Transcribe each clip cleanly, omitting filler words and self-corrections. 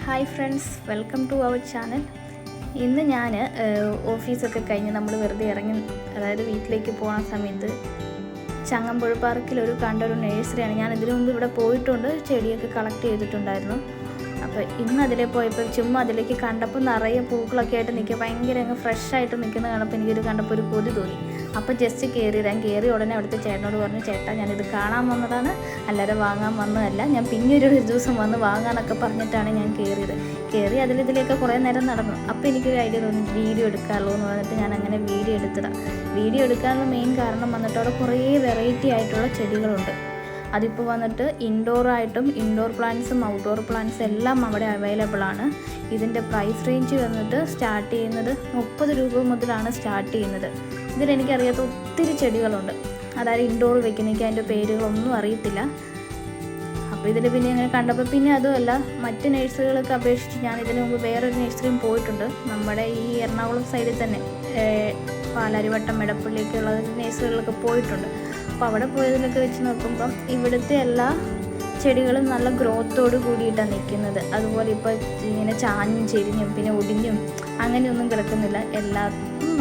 Hi friends, welcome to our channel. ഇന്ന് ഞാൻ ഓഫീസൊക്കെ കഴിഞ്ഞ് നമ്മൾ വെറുതെ ഇറങ്ങി, അതായത് വീട്ടിലേക്ക് പോകുന്ന സമയത്ത് ചങ്ങമ്പുഴ പാർക്കിലൊരു കണ്ടൊരു നേഴ്സറിയാണ്. ഞാൻ ഇതിനു മുമ്പ് ഇവിടെ പോയിട്ടുണ്ട്, ചെടിയൊക്കെ കളക്ട് ചെയ്തിട്ടുണ്ടായിരുന്നു. അപ്പോൾ ഇന്ന് അതിലെ പോയപ്പോൾ ചുമ്മാ അതിലേക്ക് കണ്ടപ്പോൾ നിറയെ പൂക്കളൊക്കെ ആയിട്ട് നിൽക്കുക, ഭയങ്കര അങ്ങ് ഫ്രഷായിട്ട് നിൽക്കുന്നത് കാണപ്പോൾ എനിക്കൊരു കണ്ടപ്പോൾ ഒരു കൊതി തോന്നി. അപ്പോൾ ജസ്റ്റ് കയറി ഉടനെ അവിടുത്തെ ചേട്ടനോട് പറഞ്ഞു, ചേട്ടാ ഞാനിത് കാണാൻ വന്നതാണ്, അല്ലാതെ വാങ്ങാൻ വന്നതല്ല, ഞാൻ പിന്നെ ഒരു ദിവസം വന്ന് വാങ്ങാനൊക്കെ പറഞ്ഞിട്ടാണ് ഞാൻ കയറി ഇതിലേക്ക് കുറേ നേരം നടന്നു. അപ്പോൾ എനിക്കൊരു ഐഡിയ തോന്നി, വീഡിയോ എടുക്കാമല്ലോ എന്ന് പറഞ്ഞിട്ട് ഞാൻ അങ്ങനെ വീഡിയോ എടുക്കാനുള്ള മെയിൻ കാരണം വന്നിട്ട് അവിടെ കുറേ വെറൈറ്റി ആയിട്ടുള്ള ചെടികളുണ്ട്. അതിപ്പോൾ വന്നിട്ട് ഇൻഡോറായിട്ടും ഇൻഡോർ പ്ലാന്റ്സും ഔട്ട്ഡോർ പ്ലാന്റ്സും എല്ലാം അവിടെ അവൈലബിൾ ആണ്. ഇതിൻ്റെ പ്രൈസ് റേഞ്ച് വന്നിട്ട് സ്റ്റാർട്ട് ചെയ്യുന്നത് 30 രൂപ മുതലാണ് സ്റ്റാർട്ട് ചെയ്യുന്നത്. ഇതിലെനിക്കറിയാത്ത ഒത്തിരി ചെടികളുണ്ട്, അതായത് ഇൻഡോർ വെക്കുന്ന, എനിക്ക് അതിൻ്റെ പേരുകളൊന്നും അറിയത്തില്ല. അപ്പോൾ ഇതിൽ പിന്നെ അങ്ങനെ കണ്ടപ്പോൾ പിന്നെ അതുമല്ല, മറ്റ് നഴ്സറികളൊക്കെ അപേക്ഷിച്ച് ഞാൻ ഇതിനു മുമ്പ് വേറൊരു നഴ്സറിയും പോയിട്ടുണ്ട്, നമ്മുടെ ഈ എറണാകുളം സൈഡിൽ തന്നെ പാലാരിവട്ടം എടപ്പള്ളിയൊക്കെയുള്ള നഴ്സറികളൊക്കെ പോയിട്ടുണ്ട്. അപ്പോൾ അവിടെ പോയതിലൊക്കെ വെച്ച് നോക്കുമ്പം ഇവിടുത്തെ എല്ലാ ചെടികളും നല്ല ഗ്രോത്തോട് കൂടിയിട്ടാണ് നിൽക്കുന്നത്. അതുപോലെ ഇപ്പോൾ ഇങ്ങനെ ചാഞ്ഞും ചെരിഞ്ഞും പിന്നെ ഒടിഞ്ഞും അങ്ങനെയൊന്നും കിടക്കുന്നില്ല, എല്ലാം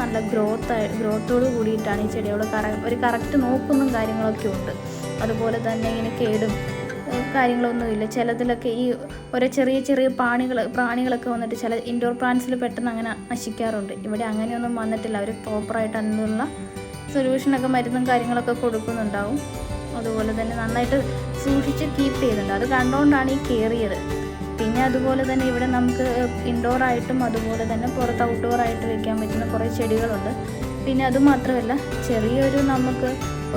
നല്ല ഗ്രോത്തോട് കൂടിയിട്ടാണ് ഈ ചെടികൾ. ഒരു കറക്റ്റ് നോക്കുന്നതും കാര്യങ്ങളൊക്കെ ഉണ്ട്. അതുപോലെ തന്നെ ഇങ്ങനെ കേടും കാര്യങ്ങളൊന്നുമില്ല. ചിലതിലൊക്കെ ഈ ഓരോ ചെറിയ പ്രാണികളൊക്കെ വന്നിട്ട് ചില ഇൻഡോർ പ്ലാന്റ്സിൽ പെട്ടെന്ന് അങ്ങനെ നശിക്കാറുണ്ട്. ഇവിടെ അങ്ങനെയൊന്നും വന്നിട്ടില്ല. അവർ പ്രോപ്പറായിട്ട് അതിനുള്ള സൊല്യൂഷനൊക്കെ മരുന്നും കാര്യങ്ങളൊക്കെ കൊടുക്കുന്നുണ്ടാവും. അതുപോലെ തന്നെ നന്നായിട്ട് സൂക്ഷിച്ച് കീപ്പ് ചെയ്യുന്നുണ്ട്. അത് കണ്ടുകൊണ്ടാണ് ഈ കയറിയത്. പിന്നെ അതുപോലെ തന്നെ ഇവിടെ നമുക്ക് ഇൻഡോറായിട്ടും അതുപോലെ തന്നെ പുറത്ത് ഔട്ട്ഡോറായിട്ട് വെക്കാൻ പറ്റുന്ന കുറേ ചെടികളുണ്ട്. പിന്നെ അതുമാത്രമല്ല, നമുക്ക്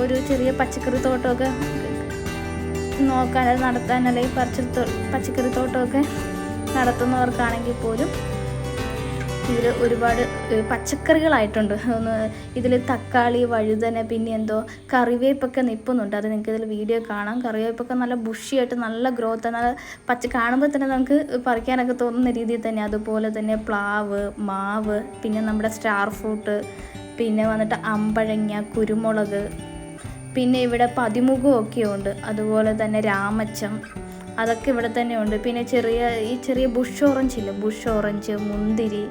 ഒരു ചെറിയ പച്ചക്കറി തോട്ടമൊക്കെ നോക്കാൻ, അത് നടത്താൻ, അല്ലെങ്കിൽ പച്ചക്കറി തോട്ടമൊക്കെ നടത്തുന്നവർക്കാണെങ്കിൽ പോലും ഇതിൽ ഒരുപാട് പച്ചക്കറികളായിട്ടുണ്ട്. ഇതിൽ തക്കാളി, വഴുതന, പിന്നെ എന്തോ കറിവേപ്പൊക്കെ നിൽപ്പുന്നുണ്ട്. അത് നിങ്ങൾക്ക് ഇതിൽ വീഡിയോ കാണാം. കറിവേപ്പൊക്കെ നല്ല ബുഷിയായിട്ട് നല്ല ഗ്രോത്ത്, നല്ല കാണുമ്പോൾ തന്നെ നമുക്ക് പറിക്കാനൊക്കെ തോന്നുന്ന രീതിയിൽ തന്നെ. അതുപോലെ തന്നെ പ്ലാവ്, മാവ്, പിന്നെ നമ്മുടെ സ്റ്റാർ ഫ്രൂട്ട്, പിന്നെ വന്നിട്ട് അമ്പഴങ്ങ, കുരുമുളക്, പിന്നെ ഇവിടെ പതിമുഖമൊക്കെ ഉണ്ട്. അതുപോലെ തന്നെ രാമച്ചം, അതൊക്കെ ഇവിടെ തന്നെ ഉണ്ട്. പിന്നെ ചെറിയ ബുഷ് ഓറഞ്ച്, മുന്തിരി,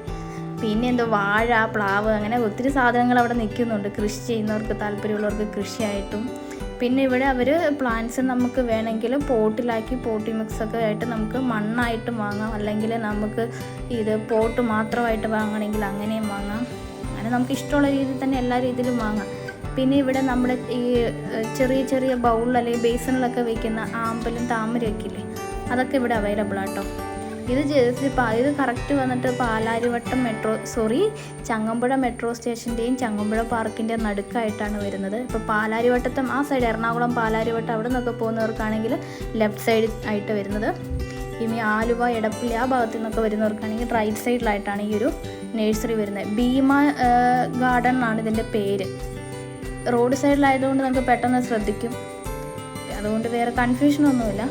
പിന്നെ എന്തോ വാഴ, പ്ലാവ്, അങ്ങനെ ഒത്തിരി സാധനങ്ങൾ അവിടെ നിൽക്കുന്നുണ്ട്. കൃഷി ചെയ്യുന്നവർക്ക്, താല്പര്യമുള്ളവർക്ക് കൃഷിയായിട്ടും. പിന്നെ ഇവിടെ അവർ പ്ലാന്റ്സ് നമുക്ക് വേണമെങ്കിൽ പോട്ടി മിക്സൊക്കെ ആയിട്ട് നമുക്ക് മണ്ണായിട്ട് വാങ്ങാം, അല്ലെങ്കിൽ നമുക്ക് ഇത് പോട്ട് മാത്രമായിട്ട് വാങ്ങണമെങ്കിൽ അങ്ങനെയും വാങ്ങാം. അങ്ങനെ നമുക്ക് ഇഷ്ടമുള്ള രീതിയിൽ തന്നെ എല്ലാ രീതിയിലും വാങ്ങാം. പിന്നെ ഇവിടെ നമ്മുടെ ഈ ചെറിയ ബൗളിൽ അല്ലെങ്കിൽ ബേസിനിലൊക്കെ വയ്ക്കുന്ന ആമ്പലും താമരയൊക്കെ ഇല്ലേ, അതൊക്കെ ഇവിടെ അവൈലബിൾ ആട്ടോ. ഇത് കറക്റ്റ് വന്നിട്ട് ചങ്ങമ്പുഴ മെട്രോ സ്റ്റേഷൻ്റെയും ചങ്ങമ്പുഴ പാർക്കിൻ്റെ നടുക്കായിട്ടാണ് വരുന്നത്. ഇപ്പോൾ പാലാരിവട്ടത്തും ആ സൈഡ്, എറണാകുളം പാലാരിവട്ടം അവിടെ നിന്നൊക്കെ പോകുന്നവർക്കാണെങ്കിൽ ലെഫ്റ്റ് സൈഡ് ആയിട്ട് വരുന്നത്. ഇനി ആലുവ, എടപ്പള്ളി ആ ഭാഗത്തു നിന്നൊക്കെ വരുന്നവർക്കാണെങ്കിൽ റൈറ്റ് സൈഡിലായിട്ടാണ് ഈ ഒരു നഴ്സറി വരുന്നത്. ഭീമ ഗാർഡൻ എന്നാണ് ഇതിൻ്റെ പേര്. റോഡ് സൈഡിലായതുകൊണ്ട് നമുക്ക് പെട്ടെന്ന് ശ്രദ്ധിക്കും, അതുകൊണ്ട് വേറെ കൺഫ്യൂഷനൊന്നുമില്ല.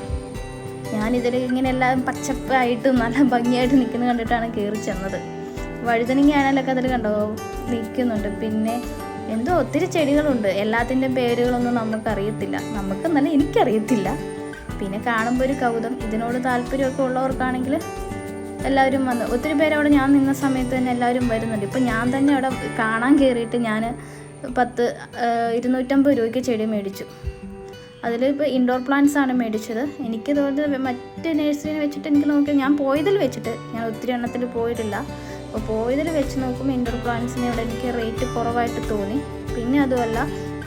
ഞാനിതിൽ ഇങ്ങനെ എല്ലാം പച്ചപ്പായിട്ട് നല്ല ഭംഗിയായിട്ട് നിൽക്കുന്നത് കണ്ടിട്ടാണ് കയറി ചെന്നത്. വഴുതനങ്ങ ആണെങ്കിലൊക്കെ അതിൽ കണ്ടോ നിൽക്കുന്നുണ്ട്. പിന്നെ എന്തോ ഒത്തിരി ചെടികളുണ്ട്, എല്ലാത്തിൻ്റെ പേരുകളൊന്നും നമുക്കറിയത്തില്ല, എനിക്കറിയത്തില്ല. പിന്നെ കാണുമ്പോൾ ഒരു കൗതുകം. ഇതിനോട് താല്പര്യമൊക്കെ ഉള്ളവർക്കാണെങ്കിൽ എല്ലാവരും വന്ന്, ഒത്തിരി പേര് അവിടെ ഞാൻ നിന്ന സമയത്ത് തന്നെ എല്ലാവരും വരുന്നുണ്ട്. ഇപ്പം ഞാൻ തന്നെ അവിടെ കാണാൻ കയറിയിട്ട് ഞാൻ 250 രൂപയ്ക്ക് ചെടി മേടിച്ചു. അതിലിപ്പോൾ ഇൻഡോർ പ്ലാന്റ്സ് ആണ് മേടിച്ചത്. എനിക്ക് തോന്നുന്നത് മറ്റ് നഴ്സറിനെ വെച്ചിട്ട് എനിക്ക് നോക്കിയാൽ ഞാൻ ഒത്തിരി എണ്ണത്തിൽ പോയിട്ടില്ല. അപ്പോൾ പോയതിൽ വെച്ച് നോക്കുമ്പോൾ ഇൻഡോർ പ്ലാന്റ്സിന് ഇവിടെ എനിക്ക് റേറ്റ് കുറവായിട്ട് തോന്നി. പിന്നെ അതുമല്ല,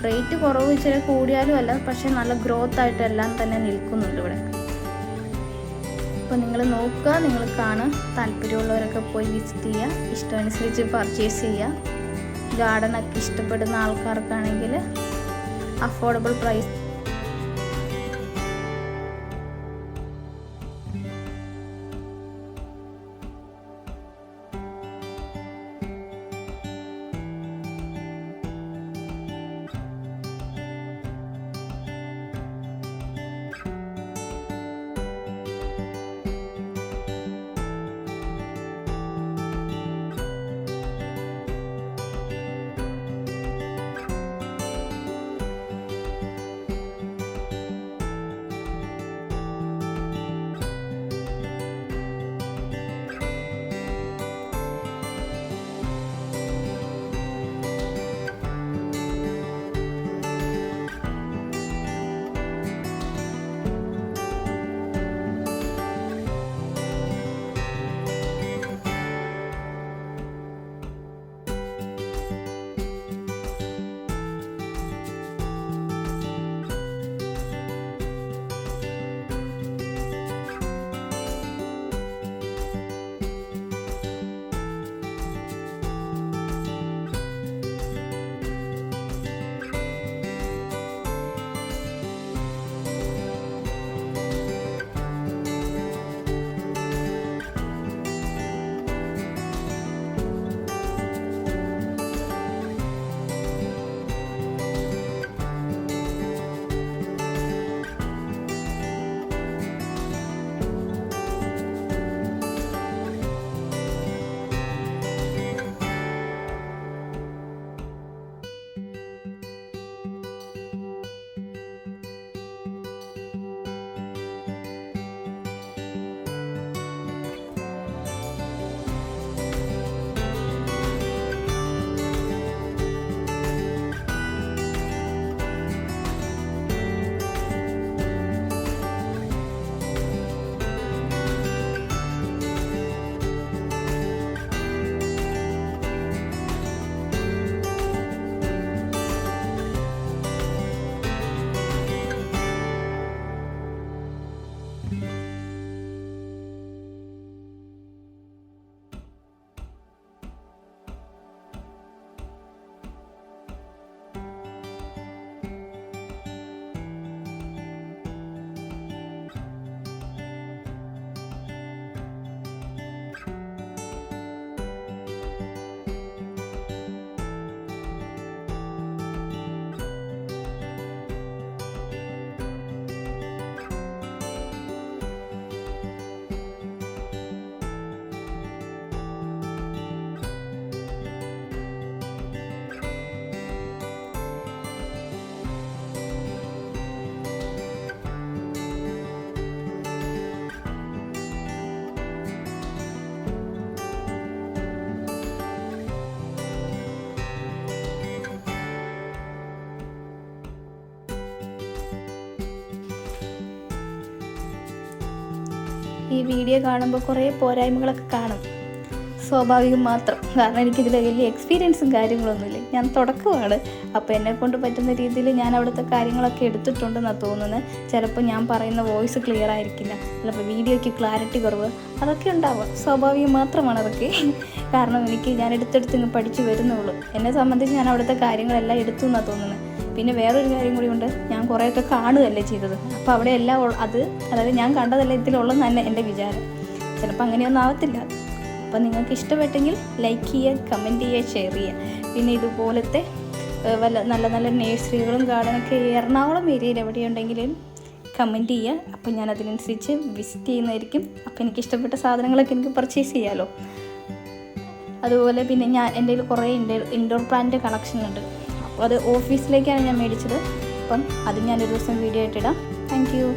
റേറ്റ് കുറവ് ഇച്ചിരി കൂടിയാലും അല്ല, പക്ഷേ നല്ല ഗ്രോത്ത് ആയിട്ട് എല്ലാം തന്നെ നിൽക്കുന്നുണ്ട് ഇവിടെ. അപ്പോൾ നിങ്ങൾ നോക്കുക, നിങ്ങൾ കാണുക, താല്പര്യമുള്ളവരൊക്കെ പോയി വിസിറ്റ് ചെയ്യുക, ഇഷ്ടമനുസരിച്ച് പർച്ചേസ് ചെയ്യുക. ഗാർഡനൊക്കെ ഇഷ്ടപ്പെടുന്ന ആൾക്കാർക്കാണെങ്കിൽ അഫോർഡബിൾ പ്രൈസ് ഈ വീഡിയോ കാണുമ്പോൾ കുറേ പോരായ്മകളൊക്കെ കാണും, സ്വാഭാവികം മാത്രം. കാരണം എനിക്കിതിൽ വലിയ എക്സ്പീരിയൻസും കാര്യങ്ങളൊന്നുമില്ല, ഞാൻ തുടക്കമാണ്. അപ്പോൾ എന്നെക്കൊണ്ട് പറ്റുന്ന രീതിയിൽ ഞാൻ അവിടുത്തെ കാര്യങ്ങളൊക്കെ എടുത്തിട്ടുണ്ടെന്നാണ് തോന്നുന്നത്. ചിലപ്പോൾ ഞാൻ പറയുന്ന വോയിസ് ക്ലിയർ ആയിരിക്കില്ല, ചിലപ്പോൾ വീഡിയോയ്ക്ക് ക്ലാരിറ്റി കുറവ്, അതൊക്കെ ഉണ്ടാവുക, സ്വാഭാവികം മാത്രമാണ് അതൊക്കെ. കാരണം ഞാൻ എടുത്തെടുത്ത് ഇങ്ങ് പഠിച്ചു വരുന്നുള്ളൂ. എന്നെ സംബന്ധിച്ച് ഞാൻ അവിടുത്തെ കാര്യങ്ങളെല്ലാം എടുത്തു എന്നാണ് തോന്നുന്നത്. പിന്നെ വേറൊരു കാര്യം കൂടി ഉണ്ട്, ഞാൻ കുറേയൊക്കെ കാണുകയല്ലേ ചെയ്തത്. അപ്പോൾ അവിടെ എല്ലാം അതായത് ഞാൻ കണ്ടതെല്ലാം ഇതിലുള്ളതെന്ന് തന്നെ എൻ്റെ വിചാരം. ചിലപ്പോൾ അങ്ങനെയൊന്നും ആവത്തില്ല. അപ്പോൾ നിങ്ങൾക്ക് ഇഷ്ടപ്പെട്ടെങ്കിൽ ലൈക്ക് ചെയ്യുക, കമൻറ്റ് ചെയ്യുക, ഷെയർ ചെയ്യുക. പിന്നെ ഇതുപോലത്തെ നല്ല നല്ല നേഴ്സറികളും ഗാർഡനൊക്കെ എറണാകുളം ഏരിയയിൽ എവിടെയുണ്ടെങ്കിലും കമൻറ്റ് ചെയ്യുക. അപ്പോൾ ഞാൻ അതിനനുസരിച്ച് വിസിറ്റ് ചെയ്യുന്നതായിരിക്കും. അപ്പോൾ എനിക്ക് ഇഷ്ടപ്പെട്ട സാധനങ്ങളൊക്കെ എനിക്ക് പർച്ചേസ് ചെയ്യാമല്ലോ. അതുപോലെ പിന്നെ എൻ്റെ കയ്യിൽ കുറേ ഇൻഡോർ പ്ലാന്റ് കളക്ഷൻ ഉണ്ട്. അപ്പോൾ അത് ഓഫീസിലേക്കാണ് ഞാൻ മേടിച്ചത്. അപ്പം അത് ഞാനൊരു ദിവസം വീഡിയോ ആയിട്ടിടാം. Thank you.